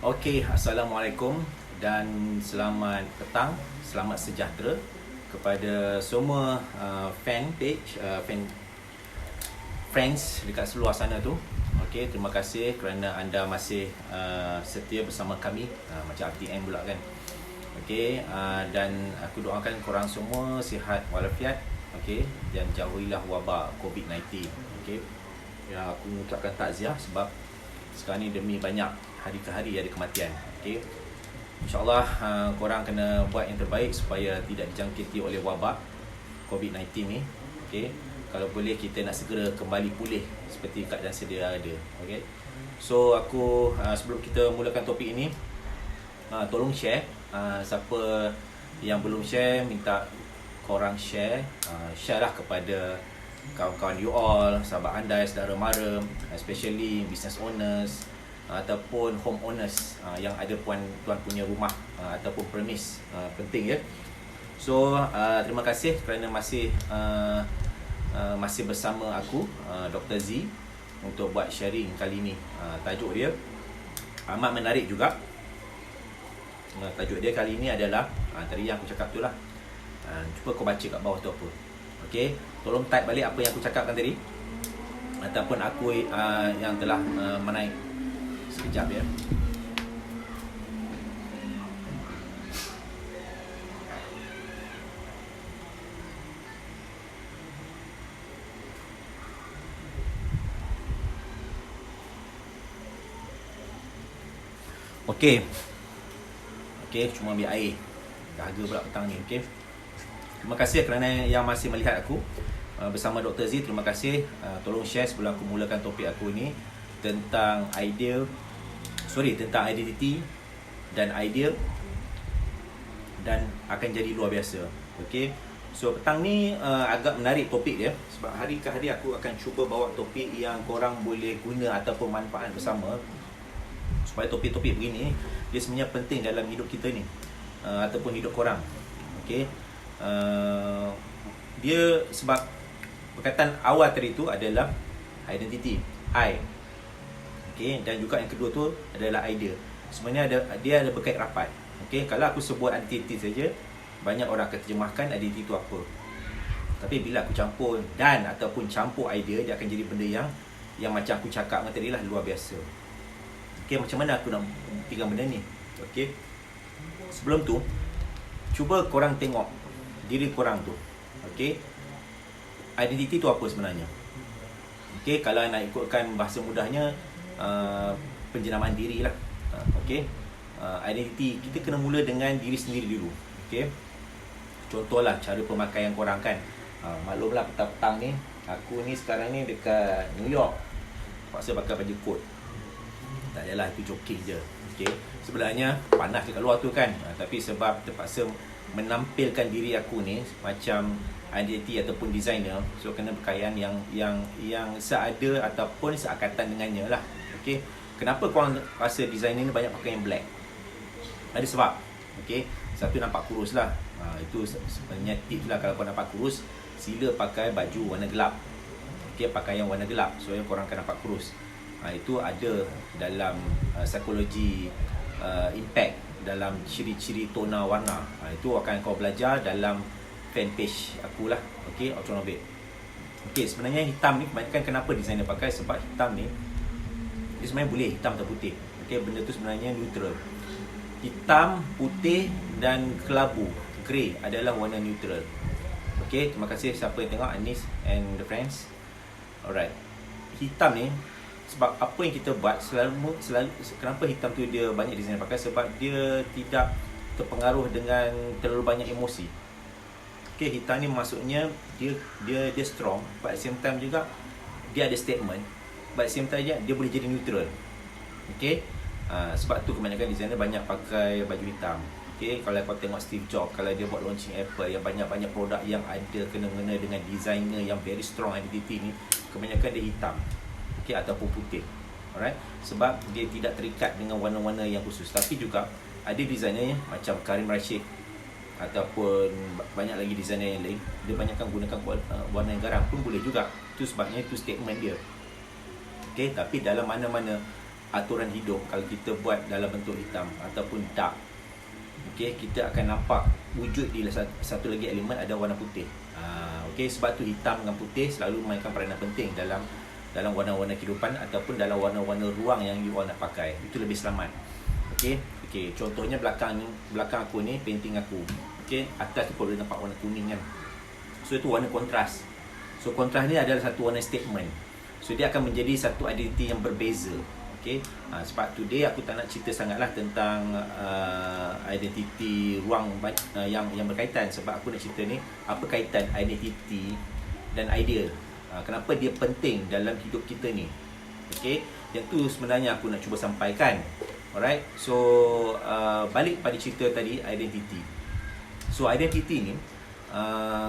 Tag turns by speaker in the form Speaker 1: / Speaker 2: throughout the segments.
Speaker 1: Okey, Assalamualaikum dan selamat petang, selamat sejahtera kepada semua fan page, friends dekat seluar sana tu. Okey, terima kasih kerana anda masih setia bersama kami, macam RTM pula kan. Okey, dan aku doakan korang semua sihat walafiat, okey, dan jauhilah wabak COVID-19. Okey. Ya, aku mengucapkan takziah sebab sekarang ni demi banyak hari ke hari ada kematian. Okey. InsyaAllah korang kena buat yang terbaik supaya tidak dijangkiti oleh wabak COVID-19 ni. Okey. Kalau boleh kita nak segera kembali pulih seperti keadaan sedia ada. Okey. So aku sebelum kita mulakan topik ini, tolong share. Siapa yang belum share, minta korang share. Share lah kepada kawan-kawan you all, sahabat anda, saudara mara, especially business owners ataupun home owners yang ada tuan punya rumah ataupun premise. Penting ya. So terima kasih kerana masih bersama aku, Dr. Z, untuk buat sharing kali ni. Tajuk dia amat menarik juga. Tajuk dia kali ni adalah tadi yang aku cakap tu lah. Cuba kau baca kat bawah tu apa. Okey, tolong type balik apa yang aku cakapkan tadi ataupun aku yang telah menaik. Sekejap ya. Okey. Okey, cuma ambil air. Dahaga pula petang ni. Okey. Terima kasih kerana yang masih melihat aku bersama Dr. Z. Terima kasih. Tolong share sebelum aku mulakan topik aku ni tentang tentang identity dan idea, dan akan jadi luar biasa. Okey. So petang ni agak menarik topik dia sebab hari ke hari aku akan cuba bawa topik yang korang boleh guna ataupun manfaat bersama, supaya topik-topik begini dia sebenarnya penting dalam hidup kita ni ataupun hidup korang. Okey. Dia sebab perkataan awal tadi tu adalah identity, I. Okey, dan juga yang kedua tu adalah idea. Sebenarnya dia ada berkait rapat. Okey, kalau aku sebut identity saja, banyak orang akan terjemahkan identity tu apa. Tapi bila aku campur dan ataupun campur idea, dia akan jadi benda yang macam aku cakap tadi lah, luar biasa. Okey, macam mana aku nak buktikan benda ni? Okey. Sebelum tu, cuba korang tengok diri korang tu. Okey. Identity tu apa sebenarnya? Okey, kalau nak ikutkan bahasa mudahnya, penjenamaan diri lah. Okey. Identity kita kena mula dengan diri sendiri dulu. Okey. Contohlah cara pemakaian korang kan. Maklumlah petang-petang ni, aku ni sekarang ni dekat New York. Paksa pakai baju kot. Tak adalah, itu joking je. Okey. Sebenarnya panas dekat luar tu kan. Tapi sebab terpaksa menampilkan diri aku ni macam identity ataupun designer, so kena pakaian yang seada ataupun seakatan dengannya lah. Okey. Kenapa korang rasa designer ni banyak pakai yang black? Ada sebab. Okey. Satu, nampak kurus lah. Itu sebenarnya tips lah, kalau korang nampak kurus, sila pakai baju warna gelap. Okey, pakaian warna gelap supaya korang akan nampak kurus. Itu ada dalam psikologi impact, dalam ciri-ciri tona warna. Itu akan kau belajar dalam fanpage aku lah. Okey, Autonovate. Okey, sebenarnya hitam ni kebanyakan kenapa designer pakai, sebab hitam ni dia sebenarnya boleh hitam atau putih. Okey, benda tu sebenarnya neutral. Hitam, putih dan kelabu, grey adalah warna neutral. Okey, terima kasih siapa yang tengok, Anis and the friends. Alright. Hitam ni, sebab apa yang kita buat selalu kenapa hitam tu dia banyak designer pakai, sebab dia tidak terpengaruh dengan terlalu banyak emosi. Okey, hitam ni maksudnya dia strong, but at the same time juga dia ada statement, but at the same time dia boleh jadi neutral. Okey. Sebab tu kebanyakan designer banyak pakai baju hitam. Okey, kalau kau tengok Steve Jobs, kalau dia buat launching Apple, yang banyak-banyak produk yang ada kena-mengena dengan designer yang very strong identity ni, kebanyakan dia hitam. Okey, ataupun putih. Alright. Sebab dia tidak terikat dengan warna-warna yang khusus. Tapi juga ada designer macam Karim Rashid ataupun banyak lagi designer yang lain, dia banyakkan gunakan warna yang garam pun boleh juga. Itu sebabnya itu statement dia. Okey, tapi dalam mana-mana aturan hidup kalau kita buat dalam bentuk hitam ataupun dark. Okey, kita akan nampak wujud di satu lagi elemen ada warna putih. Okey, sebab tu hitam dengan putih selalu memainkan peranan penting dalam warna-warna kehidupan ataupun dalam warna-warna ruang yang you all nak pakai. Itu lebih selamat. Okey, contohnya belakang aku ni painting aku. Okey, atas tu kau boleh nampak warna kuning kan. So itu warna kontras. So kontras ni adalah satu warna statement. So dia akan menjadi satu identiti yang berbeza. Okay. Sebab today aku tak nak cerita sangatlah tentang identiti ruang yang berkaitan. Sebab aku nak cerita ni apa kaitan identiti dan idea. Kenapa dia penting dalam hidup kita ni. Okay. Yang tu sebenarnya aku nak cuba sampaikan. Alright. So balik pada cerita tadi, identiti. So identiti ni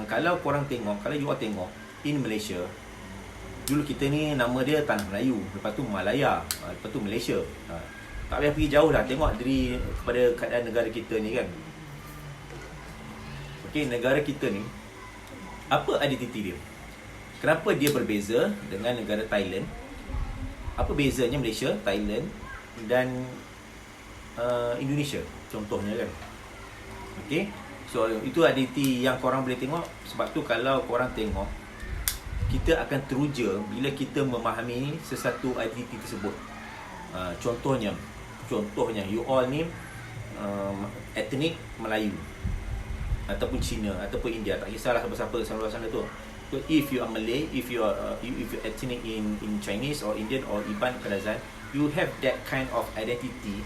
Speaker 1: kalau korang tengok, kalau you all tengok in Malaysia, dulu kita ni nama dia Tanah Melayu, lepas tu Malaya, lepas tu Malaysia. Tak payah pergi jauh lah, tengok diri kepada keadaan negara kita ni kan. Okey, negara kita ni apa identiti dia? Kenapa dia berbeza dengan negara Thailand? Apa bezanya Malaysia, Thailand dan Indonesia contohnya kan. Okey, so itu identiti yang korang boleh tengok. Sebab tu kalau korang tengok, kita akan teruja bila kita memahami sesuatu identiti tersebut. Contohnya you all ni etnik Melayu ataupun Cina ataupun India, tak kisahlah siapa-siapa seluruh sana tu. So if you are Malay, if you are ethnic in Chinese or Indian or Iban Kadazan, you have that kind of identity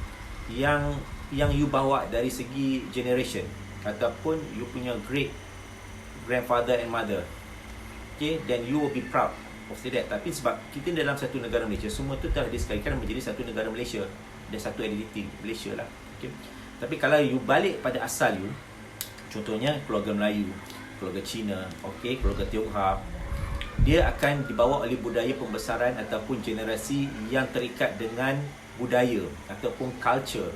Speaker 1: yang you bawa dari segi generation ataupun you punya great grandfather and mother. Okay, then you will be proud of that. Tapi sebab kita dalam satu negara Malaysia, semua tu telah disekalikan menjadi satu negara Malaysia dan satu identiti Malaysia lah. Okay. Tapi kalau you balik pada asal you, contohnya keluarga Melayu, keluarga Cina, okay, keluarga Tionghoa, dia akan dibawa oleh budaya pembesaran ataupun generasi yang terikat dengan budaya ataupun culture.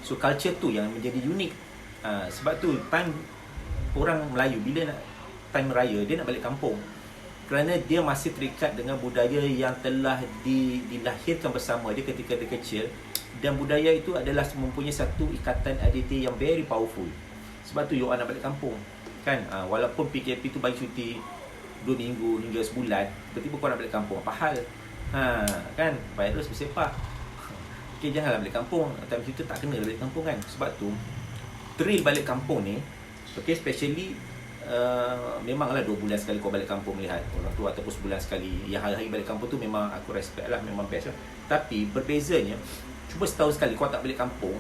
Speaker 1: So culture tu yang menjadi unik. Sebab tu time orang Melayu bila nak time raya, dia nak balik kampung kerana dia masih terikat dengan budaya yang telah dilahirkan bersama dia ketika dia kecil, dan budaya itu adalah mempunyai satu ikatan identiti yang very powerful. Sebab tu you nak balik kampung kan. Walaupun PKP tu bagi cuti 2 minggu hingga sebulan, tiba-tiba kau nak balik kampung, apa hal? Kan virus bersepak. Okay, janganlah balik kampung. Time kita tak kena balik kampung kan. Sebab tu thrill balik kampung ni, okay, especially memanglah 2 bulan sekali kau balik kampung melihat orang tua ataupun sebulan sekali. Yang hari-hari balik kampung tu memang aku respect lah, memang best lah. Tapi berbezanya, cuba setahun sekali kau tak balik kampung,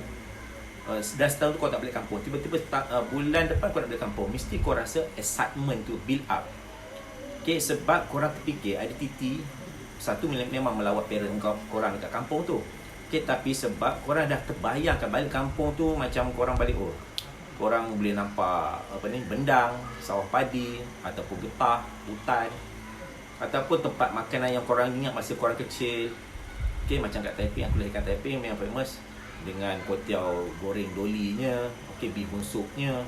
Speaker 1: dan setahun tu kau tak balik kampung, tiba-tiba bulan depan kau nak balik kampung, mesti kau rasa excitement tu build up. Okay, sebab korang terfikir identiti satu memang melawat parent korang dekat kampung tu. Okay, tapi sebab korang dah terbayangkan balik kampung tu macam korang balik, korang boleh nampak bendang, sawah padi ataupun getah, hutan ataupun tempat makanan yang korang ingat masa korang kecil. Okay, macam kat Taiping, aku lahirkan Taiping, memang famous dengan kuotiao goreng dolinya, okay, bihun supnya,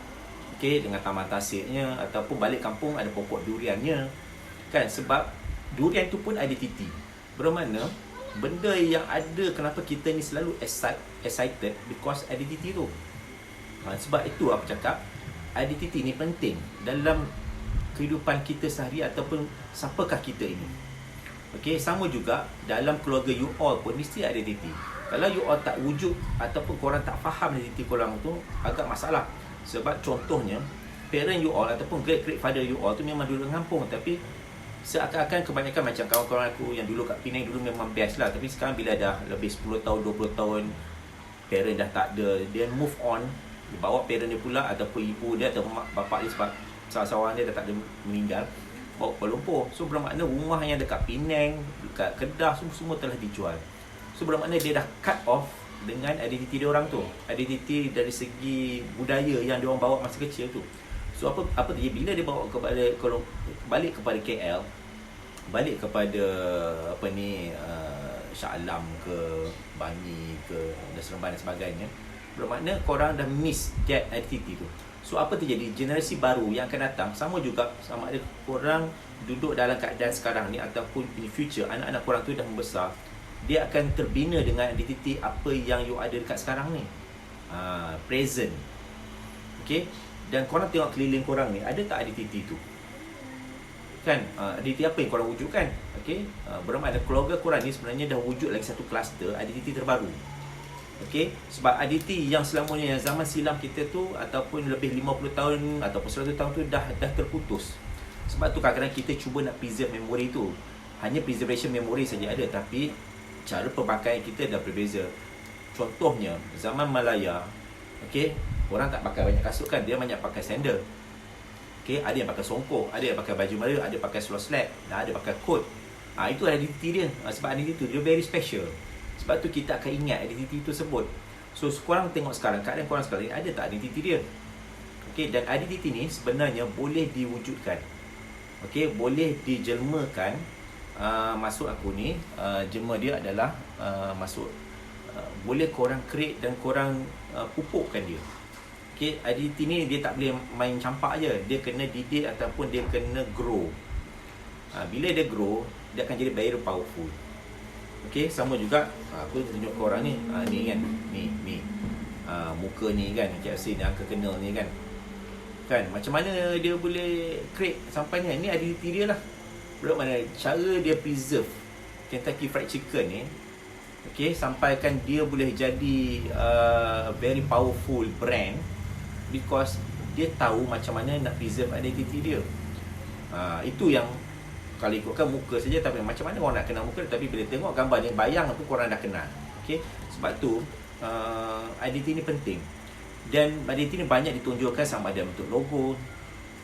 Speaker 1: okay, dengan taman tasirnya, ataupun balik kampung ada pokok duriannya kan. Sebab durian tu pun identiti. Bermakna benda yang ada, kenapa kita ni selalu excited because identiti tu. Sebab itu aku cakap identiti ni penting dalam kehidupan kita sehari ataupun siapakah kita ini. Okey, sama juga dalam keluarga you all pun mesti ada identiti. Kalau you all tak wujud ataupun korang tak faham identiti korang tu, agak masalah. Sebab contohnya parent you all ataupun great father you all tu memang duduk kampung, tapi seakan-akan kebanyakan macam kawan-kawan aku yang dulu kat Penang dulu memang best lah, tapi sekarang bila dah lebih 10 tahun 20 tahun parent dah tak ada, dia move on, dia bawa parent dia pula ataupun ibu dia atau bapak dia, sebab salah-salah dia dah tak ada, meninggal, bawa Kuala Lumpur. So bermakna rumah yang dekat Penang, dekat Kedah, semua telah dijual. So bermakna dia dah cut off dengan identiti dia orang tu, identiti dari segi budaya yang dia orang bawa masa kecil tu. So apa dia bila dia bawa kepada balik kepada KL, balik kepada Shah Alam ke Bangi ke dan Seremban dan sebagainya, bermakna korang dah miss that identity tu. So apa terjadi? Generasi baru yang akan datang sama juga, sama ada korang duduk dalam keadaan sekarang ni ataupun in future anak-anak korang tu dah membesar, dia akan terbina dengan identiti apa yang you ada dekat sekarang ni. Present. Okay. Dan korang tengok keliling korang ni, ada tak identiti tu? Kan, identiti apa yang korang wujudkan? Okay. Bermakna keluarga korang ni sebenarnya dah wujud lagi satu kluster identiti terbaru. Okay. Sebab identiti yang selamanya, yang zaman silam kita tu, ataupun lebih 50 tahun ataupun 100 tahun tu dah terputus. Sebab tu kadang-kadang kita cuba nak preserve memori tu. Hanya preservation memory saja ada, tapi cara pemakaian kita dah berbeza. Contohnya, zaman Malaya, okay, orang tak pakai banyak kasut kan, dia banyak pakai sandal. Okay, ada yang pakai songkok, ada yang pakai baju Melayu, ada pakai seluar slack, ada pakai coat. Itu identiti dia. Sebab identiti tu dia very special. Sebab tu kita akan ingat identiti tersebut. So, korang tengok sekarang, keadaan korang sekarang ni, ada tak identiti dia? Okay, dan identiti ni sebenarnya boleh diwujudkan. Okay, boleh dijelmakan. Maksud aku ni, jelma dia adalah boleh korang create dan korang pupukkan dia. Okay, identiti ni dia tak boleh main campak je, dia kena didik ataupun dia kena grow. Bila dia grow, dia akan jadi very powerful. Okay, sama juga aku tunjuk korang ni, ni kan, ni muka ni kan, KFC ni, angka kenal ni kan, macam mana dia boleh create sampai ni identiti dia lah. Bermakna cara dia preserve Kentucky Fried Chicken ni, okay, sampaikan dia boleh jadi very powerful brand, because dia tahu macam mana nak preserve identity dia. Itu yang kalau ikutkan muka saja, tapi macam mana orang nak kenal muka, tapi bila tengok gambar ni, bayang tu korang dah kenal. Okay, sebab tu identity ni penting. Dan identity ni banyak ditunjukkan sama ada bentuk logo.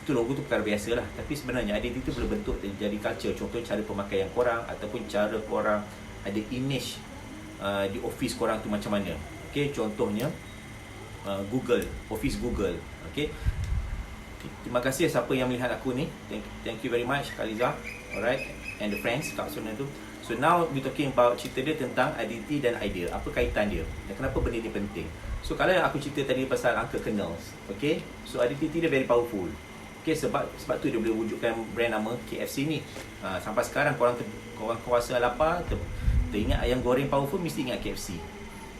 Speaker 1: Itu logo tu perkara biasa lah, tapi sebenarnya identity tu boleh bentuk jadi culture. Contoh cara pemakaian korang, ataupun cara korang ada image di office korang tu macam mana. Okay, contohnya Google, office Google. Okay, terima kasih siapa yang melihat aku ni. Thank you very much Kak Liza, alright, and the friends kat sana tu. So now we talking about cerita dia tentang identity dan idea. Apa kaitan dia dan kenapa benda ni penting. So kalau yang aku cerita tadi pasal angka kernels, okay, so identity dia very powerful. Okay, sebab tu dia boleh wujudkan brand nama KFC ni. Sampai sekarang korang kuasa lapar, teringat ayam goreng powerful, mesti ingat KFC.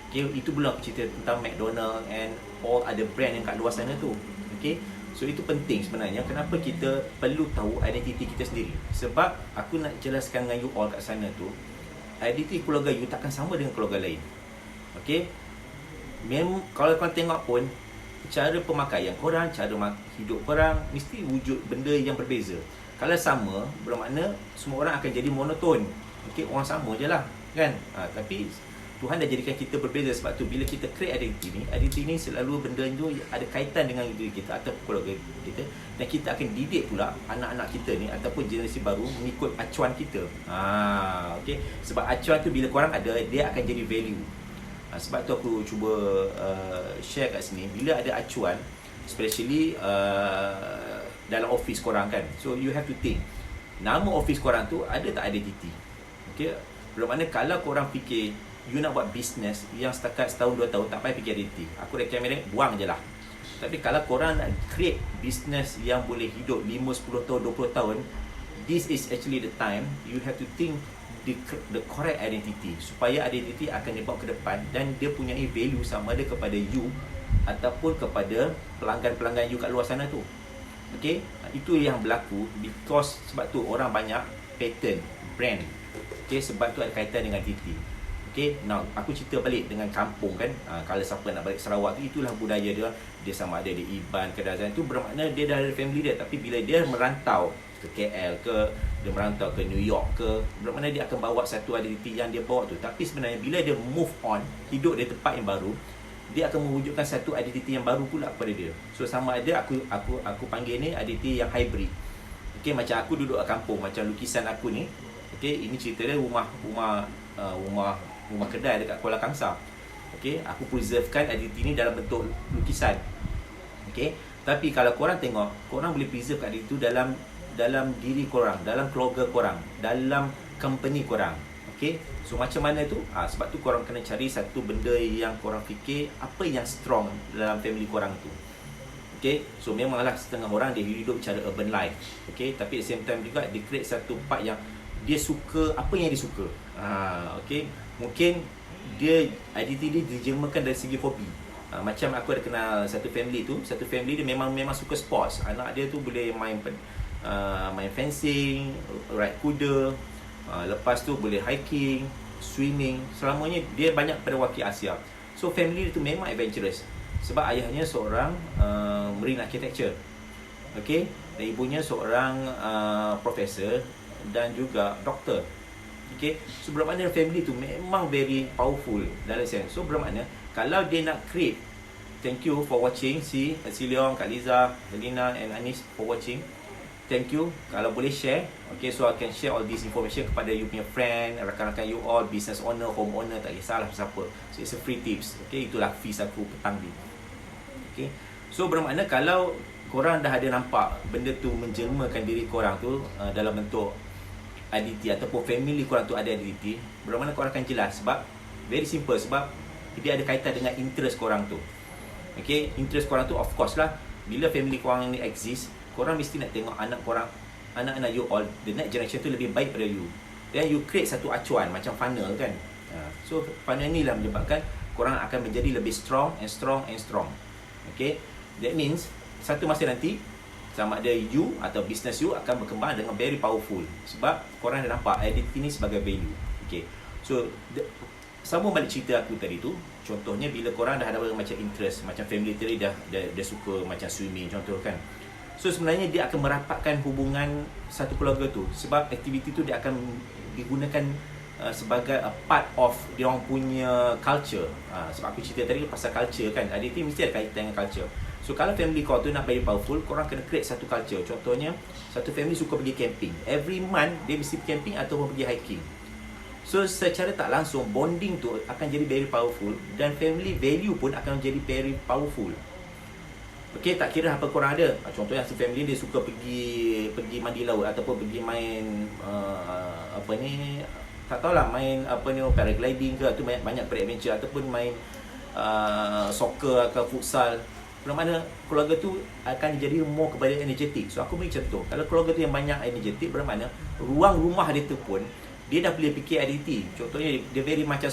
Speaker 1: Okay, itu belum aku cerita tentang McDonald and all other brand yang kat luar sana tu. Okay, so itu penting sebenarnya. Kenapa kita perlu tahu identiti kita sendiri? Sebab aku nak jelaskan dengan you all kat sana tu, identiti keluarga you takkan sama dengan keluarga lain. Okay, kalau korang tengok pun, cara pemakaian korang, cara hidup korang mesti wujud benda yang berbeza. Kalau sama, bermakna semua orang akan jadi monoton. Okay, orang sama je lah kan. Tapi Tuhan dah jadikan kita berbeza. Sebab tu bila kita create identiti ni selalu benda tu ada kaitan dengan diri kita atau keluarga kita. Dan kita akan didik pula anak-anak kita ni ataupun generasi baru mengikut acuan kita. Okay, sebab acuan tu bila korang ada, dia akan jadi value. Sebab tu aku cuba share kat sini. Bila ada acuan, especially dalam office korang kan, so you have to think, nama office korang tu ada tak identity. Okay, bermakna kalau korang fikir you nak buat business yang setakat setahun 2 tahun, tak payah fikir identity. Aku recommend buang je lah. Tapi kalau korang nak create business yang boleh hidup 5, 10 tahun, 20 tahun, this is actually the time you have to think the correct identity, supaya identity akan dibawa ke depan dan dia punya value sama ada kepada you ataupun kepada pelanggan-pelanggan you kat luar sana tu. Okay, itu yang berlaku because sebab tu orang banyak pattern brand. Okay, sebab tu ada kaitan dengan identity. Okay, now aku cerita balik dengan kampung kan. Kalau siapa nak balik Sarawak tu, itulah budaya dia. Dia sama ada di Iban ke Dazan tu, bermakna dia dah ada family dia. Tapi bila dia merantau ke KL ke, dia merantau ke New York ke, bermakna dia akan bawa satu identiti yang dia bawa tu. Tapi sebenarnya bila dia move on, hidup di tempat yang baru, dia akan mewujudkan satu identiti yang baru pula kepada dia. So sama ada aku panggil ni identiti yang hybrid. Okay, macam aku duduk kat kampung, macam lukisan aku ni. Okay, ini cerita dia rumah kedai dekat Kuala Kangsar. Okay, aku preservekan identiti ni dalam bentuk lukisan. Okay, tapi kalau korang tengok, korang boleh preserve kat itu dalam diri korang, dalam keluarga korang, dalam company korang. Okay, so macam mana tu? Sebab tu korang kena cari satu benda yang korang fikir apa yang strong dalam family korang tu. Okay, so memanglah setengah orang dia hidup cara urban life. Okay, tapi at the same time juga dia create satu part yang dia suka apa yang dia suka. Okay, mungkin dia identiti dia dijemakan dari segi hobi. Macam aku ada kenal satu family dia memang suka sports. Anak dia tu boleh main fencing, ride kuda, lepas tu boleh hiking, swimming. Selamanya dia banyak pada wakil Asia. So family dia tu memang adventurous. Sebab ayahnya seorang marine architecture. Okay, dan ibunya seorang profesor dan juga doktor. Okay, so bermakna family tu memang very powerful dalam sense. So bermakna kalau dia nak create, thank you for watching, si Leong, Kak Liza, Helena and Anis for watching. Thank you. Kalau boleh share, okay, so I can share all this information kepada you punya friend, rakan-rakan you all, business owner, home owner, tak kisahlah siapa. So it's a free tips. Okay, itulah fees aku petang ni. Okay, so bermakna kalau korang dah ada nampak benda tu menjelmakan diri korang tu dalam bentuk identiti ataupun family korang tu ada identiti, bermakna korang akan jelas. Sebab very simple, sebab dia ada kaitan dengan interest korang tu. Okay, interest korang tu of course lah, bila family korang ni exist, korang mesti nak tengok anak korang, anak-anak you all, the next generation tu lebih baik pada you. Then you create satu acuan macam funnel kan. So funnel ni lah menyebabkan korang akan menjadi lebih strong and strong and strong. Okay, that means satu masa nanti sama ada you atau business you akan berkembang dengan very powerful. Sebab korang dah nampak identity ni sebagai value. Okay, so sambung balik cerita aku tadi tu. Contohnya bila korang dah ada macam interest, macam family tadi dah suka macam swimming contoh kan. So sebenarnya dia akan merapatkan hubungan satu keluarga tu. Sebab aktiviti tu dia akan digunakan sebagai a part of dia orang punya culture. Sebab aku cerita tadi pasal culture kan. Identity mesti ada kaitan dengan culture. So kalau family kau tu nak very powerful, korang kena create satu culture. Contohnya, satu family suka pergi camping. Every month dia mesti pergi camping ataupun pergi hiking. So secara tak langsung bonding tu akan jadi very powerful dan family value pun akan jadi very powerful. Okay, tak kira apa korang ada. Contohnya satu family dia suka pergi mandi laut ataupun pergi main tak tahulah, main paragliding ke, atau banyak adventure ataupun main soccer atau futsal. Bermakna keluarga tu akan jadi more kepada energetik. So aku beri contoh, kalau keluarga tu yang banyak energetik, bermakna ruang rumah dia tu pun dia dah boleh fikir identiti. Contohnya dia very macam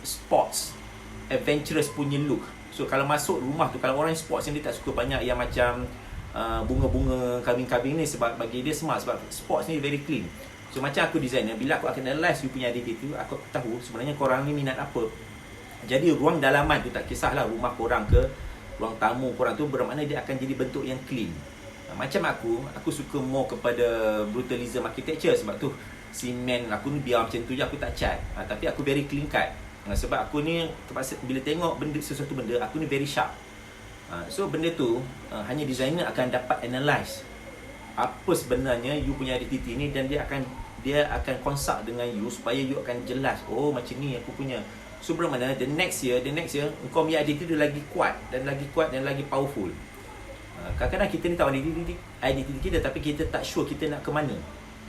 Speaker 1: sports, adventurous punya look. So kalau masuk rumah tu, kalau orang sports ni dia tak suka banyak yang macam bunga-bunga, kabin-kabin ni, sebab bagi dia smart, sebab sports ni very clean. So macam aku designer, bila aku akan analyse you punya identiti tu, aku tahu sebenarnya korang ni minat apa. Jadi ruang dalaman tu tak kisahlah rumah korang ke ruang tamu korang tu, bermakna dia akan jadi bentuk yang clean. Macam aku suka more kepada brutalism architecture. Sebab tu simen aku ni biar macam tu je, aku tak cat. Tapi aku very clean cut. Sebab aku ni terpaksa, bila tengok sesuatu benda, aku ni very sharp. So benda tu hanya designer akan dapat analyse apa sebenarnya you punya identity ni, dan dia akan consult dengan you supaya you akan jelas, oh macam ni aku punya. So bermakna the next year kau punya identity dia lagi kuat dan lagi powerful. Kadang-kadang kita ni tahu identity kita, tapi kita tak sure kita nak ke mana.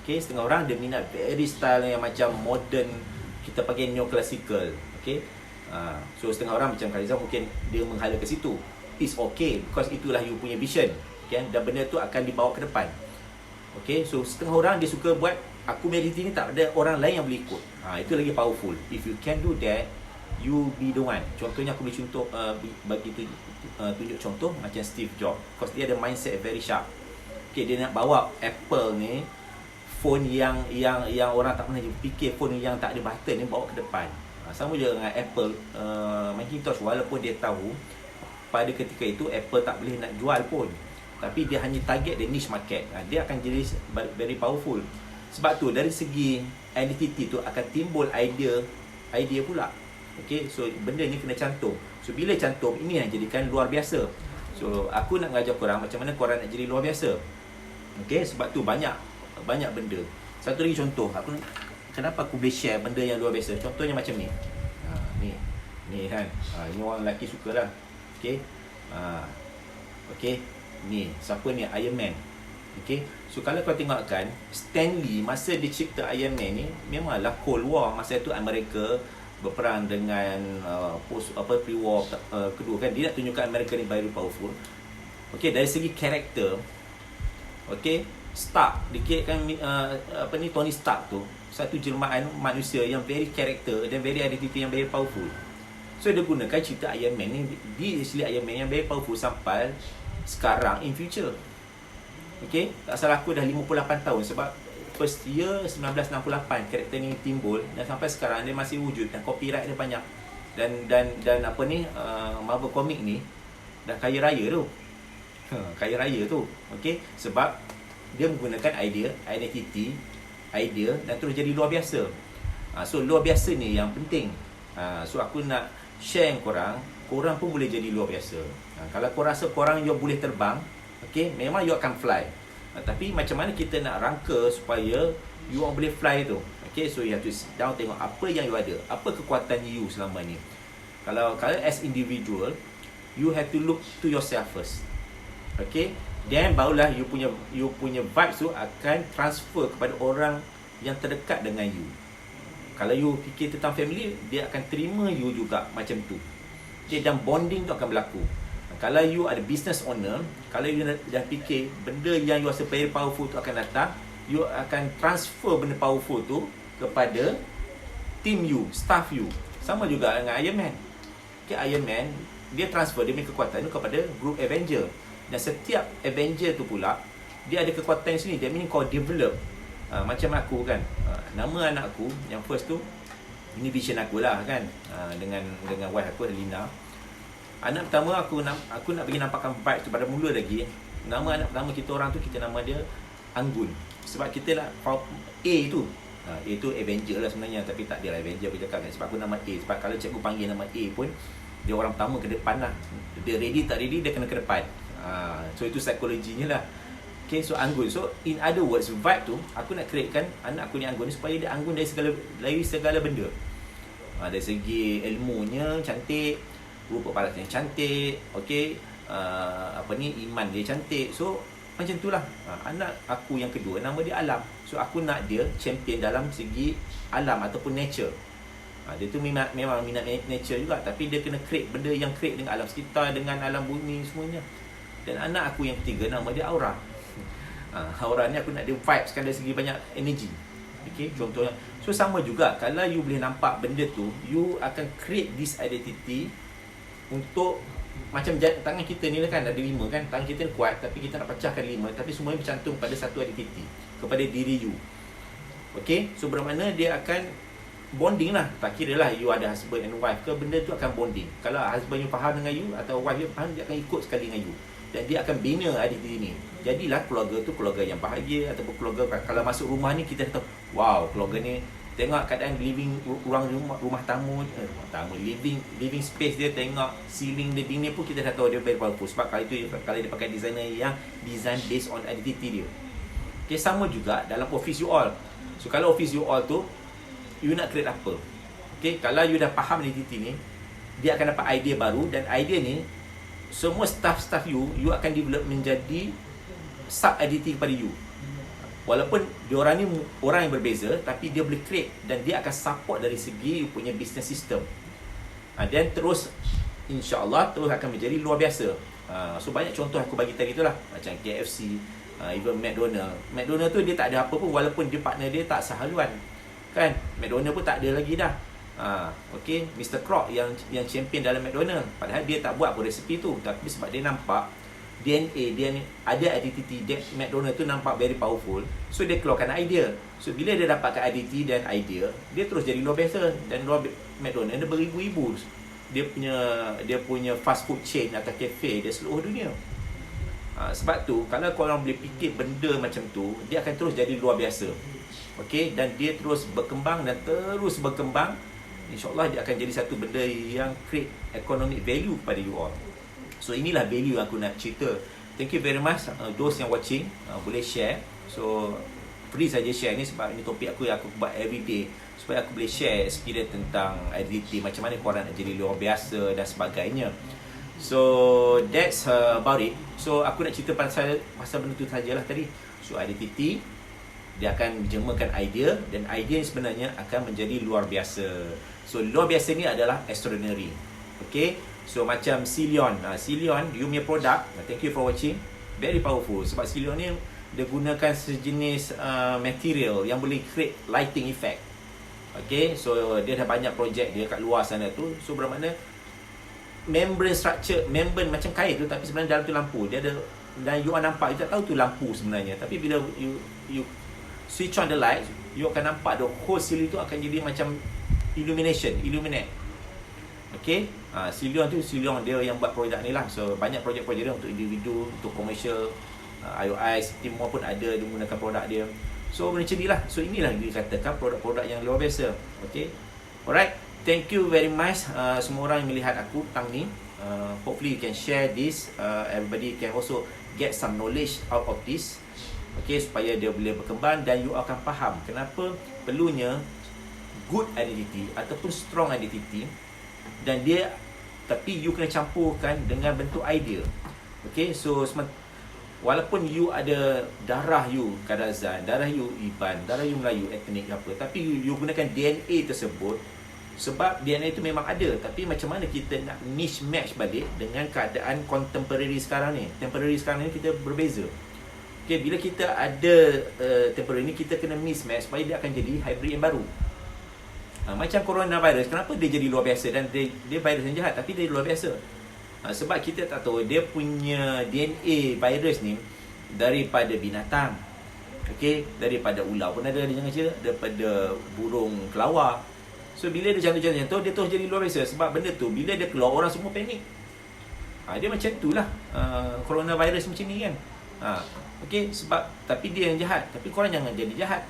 Speaker 1: Okay, setengah orang dia minat very style yang macam modern, kita pakai neoclassical. Okay, so setengah orang macam Khaliza mungkin dia menghala ke situ. It's okay, because itulah you punya vision, kan? Dan benda tu akan dibawa ke depan. Okay, so setengah orang dia suka buat, aku identity ni tak ada orang lain yang boleh ikut. Itu lagi powerful. If you can do that, you be the one. Contohnya aku boleh contoh bagi tunjuk contoh macam Steve Jobs. Because dia ada mindset very sharp. Okay, dia nak bawa Apple ni, phone yang orang tak pernah fikir, phone yang tak ada button ni, bawa ke depan. Sama je dengan Apple Macintosh, walaupun dia tahu pada ketika itu Apple tak boleh nak jual pun, tapi dia hanya target the niche market. Dia akan jadi very powerful. Sebab tu dari segi identity tu akan timbul idea pula. Okay, so benda ni kena cantum. So bila cantum, ini yang jadikan luar biasa. So aku nak mengajar korang macam mana korang nak jadi luar biasa. Okay, sebab tu banyak benda. Satu lagi contoh, kenapa aku boleh share benda yang luar biasa. Contohnya macam ni. Ni kan. Ini orang lelaki sukalah. Okay. Okay. Ni, siapa ni? Iron Man. Okay. So kalau kau tengokkan, Stanley masa dia cipta Iron Man ni, memanglah Cold War. Masa tu Amerika berperang dengan pre-war kedua kan. Dia nak tunjukkan Amerika ni very powerful. Okay, dari segi karakter, okay, Stark, dikirakan Tony Stark tu satu jelmaan manusia yang very character dan very identity yang very powerful. So dia gunakan cerita Iron Man ni, dia actually Iron Man yang very powerful sampai sekarang in future. Okay, tak salah aku dah 58 tahun sebab first year 1968 karakter ni timbul dan sampai sekarang dia masih wujud dan copyright dia banyak. Dan apa ni, Marvel Comic ni dah kaya raya tu. Kaya raya tu. Okay, sebab dia menggunakan identity, idea dan terus jadi luar biasa. So luar biasa ni yang penting. So aku nak share yang korang pun boleh jadi luar biasa. Kalau korang rasa korang you boleh terbang, okay, memang you akan fly. Tapi macam mana kita nak rangka supaya you boleh fly tu? Okay, so you have to sit down, tengok apa yang you ada, apa kekuatan you selama ni. Kalau as individual, you have to look to yourself first. Okay, then barulah you punya vibes tu akan transfer kepada orang yang terdekat dengan you. Kalau you fikir tentang family, dia akan terima you juga macam tu. Okay, dan bonding tu akan berlaku. Kalau you ada business owner, kalau you dah fikir benda yang you rasa very powerful tu akan datang, you akan transfer benda powerful tu kepada team you, staff you. Sama juga dengan Iron Man. Okay, Iron Man, dia transfer dia punya kekuatan tu kepada group Avenger. Dan setiap Avenger tu pula, dia ada kekuatan sini. Dia mean kau develop. Macam aku kan, nama anak aku yang first tu, ini vision aku lah kan, dengan wife aku Lina. Anak pertama aku nak bagi nampakkan vibe tu pada mula lagi. Nama anak pertama kita orang tu, kita nama dia Anggun. Sebab kita nak A tu, A tu Avenger lah sebenarnya, tapi tak dia lah Avenger aku cakap kan. Sebab aku nama A, sebab kalau cikgu panggil nama A pun, dia orang pertama ke depan lah. Dia ready tak ready, dia kena ke depan. So itu psikologinya lah. Okay, so Anggun. So in other words, vibe tu aku nak createkan anak aku ni Anggun ni supaya dia Anggun dari segala benda. Dari segi ilmunya cantik, rupa parasnya cantik, okay, iman dia cantik. So macam itulah. Anak aku yang kedua nama dia Alam. So aku nak dia champion dalam segi alam ataupun nature. Dia tu memang minat nature juga, tapi dia kena create benda yang create dengan alam sekitar, dengan alam bumi semuanya. Dan anak aku yang ketiga nama dia Aura. Aura ni aku nak dia vibes kan dari segi banyak energy. Okay, contohnya. So sama juga, kalau you boleh nampak benda tu, you akan create this identity untuk macam tangan kita ni lah kan, ada 5 kan, tangan kita ni kuat tapi kita nak pecahkan 5, tapi semuanya bercantum pada satu identity, kepada diri you. Okay, so bermakna dia akan bonding lah. Tak kira lah you ada husband and wife ke, benda tu akan bonding. Kalau husband you faham dengan you atau wife you faham, dia akan ikut sekali dengan you. Dan dia akan bina identiti ni. Jadilah keluarga tu keluarga yang bahagia, ataupun keluarga kalau masuk rumah ni kita tahu, wow, keluarga ni tengok keadaan living ruang rumah tamu, living space dia, tengok ceiling living ni pun kita dah tahu dia very powerful. Sebab kalau dia pakai designer yang design based on identity dia. Okay, sama juga dalam office you all. So kalau office you all tu, you nak create apa? Okay, kalau you dah faham identity ni, dia akan dapat idea baru, dan idea ni semua staff you akan develop menjadi sub identity kepada you. Walaupun diorang ni orang yang berbeza, tapi dia boleh create dan dia akan support dari segi you punya business system. Dan terus insya-Allah terus akan menjadi luar biasa. So banyak contoh aku bagi tadi tu lah, macam KFC, even McDonald tu dia tak ada apa pun, walaupun dia partner dia tak sehaluan kan. McDonald pun tak ada lagi dah. Okay, Mr. Kroc yang champion dalam McDonald, padahal dia tak buat apa resepi tu, tapi sebab dia nampak DNA dia ni ada identity dia, McDonald tu nampak very powerful, so dia keluarkan idea. So bila dia dapatkan identity dan idea, dia terus jadi luar biasa. Dan McDonald dia beribu-ibu dia punya fast food chain atau cafe dia seluruh dunia. Sebab tu kalau korang boleh fikir benda macam tu, dia akan terus jadi luar biasa. Okay, dan dia terus berkembang dan terus berkembang. InsyaAllah dia akan jadi satu benda yang create economic value kepada you all. So inilah value yang aku nak cerita. Thank you very much those yang watching, boleh share. So free saja share ni, sebab ini topik aku yang aku buat everyday, supaya aku boleh share experience tentang identity, macam mana korang nak jadi luar biasa dan sebagainya. So that's about it. So aku nak cerita pasal benda tu sajalah tadi. So identity, dia akan jemakan idea, dan idea ni sebenarnya akan menjadi luar biasa. So luar biasa ni adalah extraordinary. Okay, so macam Cilion, you punya produk, thank you for watching, very powerful. Sebab Cilion ni dia gunakan sejenis material yang boleh create lighting effect. Okay, so dia dah banyak projek dia kat luar sana tu. So bermakna membrane structure, membrane macam kain tu, tapi sebenarnya dalam tu lampu. Dia ada, dan you nampak, you tak tahu tu lampu sebenarnya. Tapi bila you switch on the light, you akan nampak the whole ceiling tu akan jadi macam illuminate. Okay, Silion tu Silion dia yang buat produk ni lah. So banyak projek-projek dia untuk individu, untuk komersial, IOI, City Mall pun ada dia menggunakan produk dia. So macam ni lah. So inilah dikatakan produk-produk yang luar biasa. Okay, alright, thank you very much semua orang yang melihat aku petang ni. Hopefully you can share this, everybody can also get some knowledge out of this. Okay, supaya dia boleh berkembang dan you akan faham kenapa perlunya good identity ataupun strong identity. Dan dia, tapi you kena campurkan dengan bentuk idea. Okay, so walaupun you ada darah you Kadazan, darah you Iban, darah you Melayu, etnik apa, tapi you gunakan DNA tersebut. Sebab DNA itu memang ada, tapi macam mana kita nak mismatch balik dengan keadaan contemporary sekarang ni. Temporary sekarang ni kita berbeza. Okay, bila kita ada temporary ni, kita kena mismatch supaya dia akan jadi hybrid yang baru. Macam coronavirus, kenapa dia jadi luar biasa? Dan dia virus yang jahat, tapi dia luar biasa. Sebab kita tak tahu dia punya DNA virus ni daripada binatang. Okay, daripada ular pun ada, dia jangan cerita, daripada burung kelawar. So bila dia contoh dia terus jadi luar biasa. Sebab benda tu bila dia keluar, orang semua panik. Dia macam itulah coronavirus macam ni kan. Okay, sebab tapi dia yang jahat. Tapi korang jangan jadi jahat.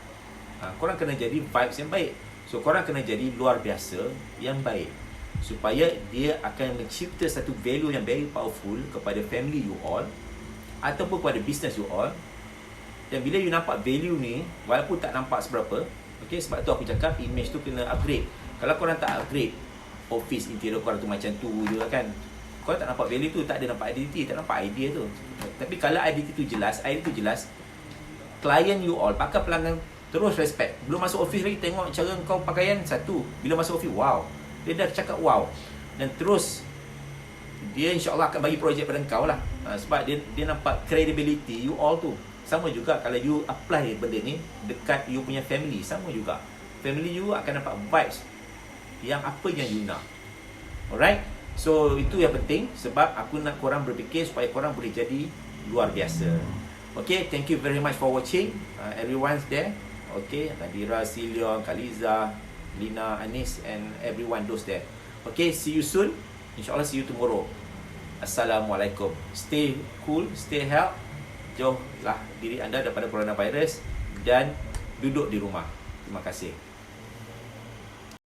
Speaker 1: Korang kena jadi vibes yang baik. So korang kena jadi luar biasa yang baik, supaya dia akan mencipta satu value yang very powerful kepada family you all ataupun kepada business you all. Dan bila you nampak value ni, walaupun tak nampak seberapa, okay, sebab tu aku cakap image tu kena upgrade. Kalau korang tak upgrade office interior korang tu macam tu je kan, korang tak nampak value tu, tak ada nampak identity, tak nampak idea tu. Tapi kalau identity tu jelas, idea tu jelas, klien you all, pakar pelanggan terus respect. Belum masuk office lagi tengok cara kau pakaian satu. Bila masuk office, wow. Dia dah cakap wow. Dan terus dia insyaAllah akan bagi projek pada kau lah. Sebab dia nampak credibility you all tu. Sama juga kalau you apply benda ni dekat you punya family, sama juga. Family you akan dapat vibes yang apa yang you nak. Alright. So itu yang penting. Sebab aku nak korang berfikir supaya korang boleh jadi luar biasa. Okay, thank you very much for watching. Everyone's there. Okay, Nadira, Silion, Kaliza, Lina, Anis, and everyone those there. Okay, see you soon. InsyaAllah see you tomorrow. Assalamualaikum. Stay cool, stay healthy. Jauhlah diri anda daripada coronavirus dan duduk di rumah. Terima kasih.